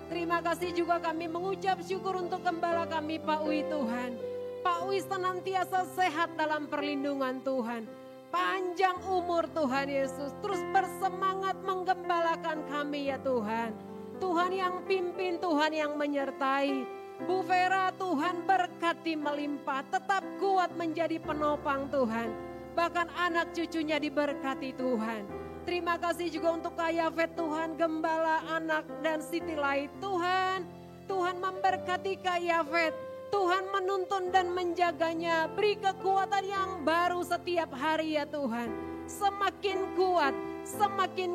S2: Terima kasih juga kami mengucap syukur untuk gembala kami Pak Wi Tuhan. Pak Wi senantiasa sehat dalam perlindungan Tuhan. Panjang umur Tuhan Yesus. Terus bersemangat menggembalakan kami ya Tuhan. Tuhan yang pimpin, Tuhan yang menyertai. Bu Vera Tuhan berkati melimpah. Tetap kuat menjadi penopang Tuhan. bahkan anak cucunya diberkati Tuhan. Terima kasih juga untuk Kak Yafet Tuhan, gembala anak dan City Light Tuhan. Tuhan memberkati Kak Yafet, Tuhan menuntun dan menjaganya, beri kekuatan yang baru setiap hari ya Tuhan. Semakin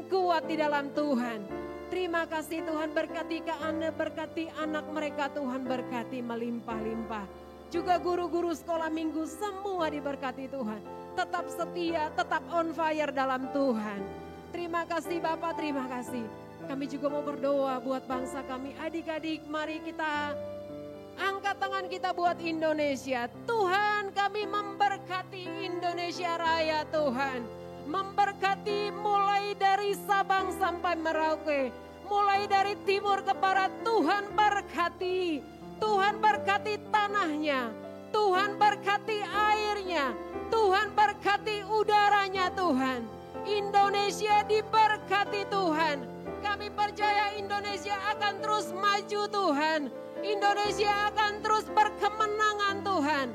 S2: kuat di dalam Tuhan. Terima kasih Tuhan, berkati Kak Anda, berkati anak mereka Tuhan, berkati melimpah-limpah. Juga guru-guru sekolah minggu semua diberkati Tuhan. Tetap setia, tetap on fire dalam Tuhan. Terima kasih Bapak, terima kasih. Kami juga mau berdoa buat bangsa kami. Adik-adik, mari kita angkat tangan kita buat Indonesia. Tuhan, kami memberkati Indonesia Raya Tuhan. Memberkati mulai dari Sabang sampai Merauke. Mulai dari timur ke barat, Tuhan berkati. Tuhan berkati tanahnya. Tuhan berkati airnya. Tuhan berkati udaranya Tuhan. Indonesia diberkati Tuhan. Kami percaya Indonesia akan terus maju Tuhan. Indonesia akan terus berkemenangan Tuhan.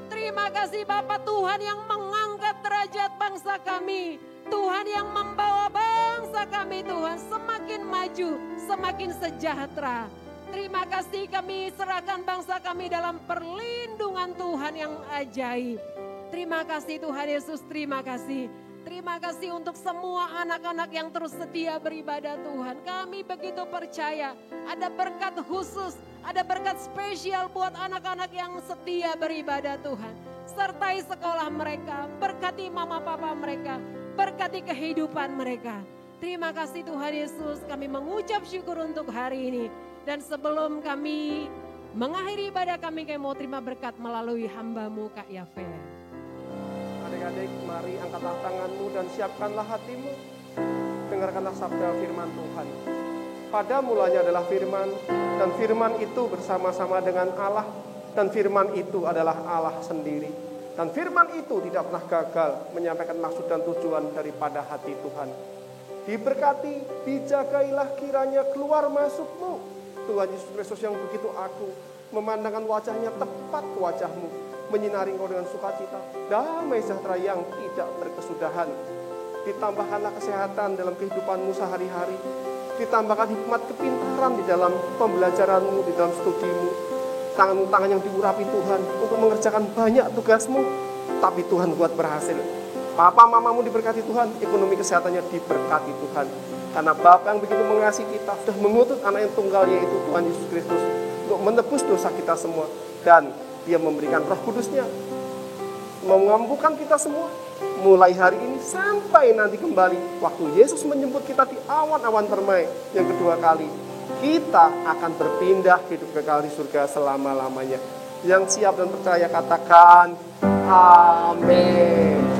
S2: Terima kasih Bapak Tuhan yang mengangkat derajat bangsa kami. Tuhan yang membawa bangsa kami Tuhan semakin maju, semakin sejahtera. Terima kasih kami serahkan bangsa kami dalam perlindungan Tuhan yang ajaib. Terima kasih Tuhan Yesus, terima kasih. Terima kasih untuk semua anak-anak yang terus setia beribadah Tuhan. Kami begitu percaya ada berkat khusus, ada berkat spesial buat anak-anak yang setia beribadah Tuhan. Sertai sekolah mereka, berkati mama papa mereka, berkati kehidupan mereka. Terima kasih Tuhan Yesus, kami mengucap syukur untuk hari ini. Dan sebelum kami mengakhiri ibadah kami mau terima berkat melalui hamba-Mu Kak Yafet.
S9: Adik-adik, mari angkatlah tanganmu dan siapkanlah hatimu. Dengarkanlah sabda firman Tuhan. Pada mulanya adalah firman, dan firman itu bersama-sama dengan Allah, dan firman itu adalah Allah sendiri. Dan firman itu tidak pernah gagal menyampaikan maksud dan tujuan daripada hati Tuhan. Diberkati, dijagailah kiranya keluar masukmu. Tuhan Yesus Kristus yang begitu agung, memandangkan wajahnya tepat ke wajahmu, menyinari engkau dengan sukacita, damai sejahtera yang tidak berkesudahan. Ditambahkanlah kesehatan dalam kehidupanmu sehari-hari. Ditambahkan hikmat kepintaran di dalam pembelajaranmu, di dalam studimu. Tangan-tangan yang diurapi Tuhan untuk mengerjakan banyak tugasmu, tapi Tuhan buat berhasil. Papa mamamu diberkati Tuhan, ekonomi kesehatannya diberkati Tuhan. Karena Bapa yang begitu mengasihi kita sudah mengutus anak yang tunggal yaitu Tuhan Yesus Kristus untuk menebus dosa kita semua. Dan Dia memberikan Roh Kudus-Nya mengampukan kita semua mulai hari ini sampai nanti kembali waktu Yesus menjemput kita di awan-awan permai yang kedua kali. Kita akan berpindah hidup kekal di surga selama-lamanya. Yang siap dan percaya katakan amin.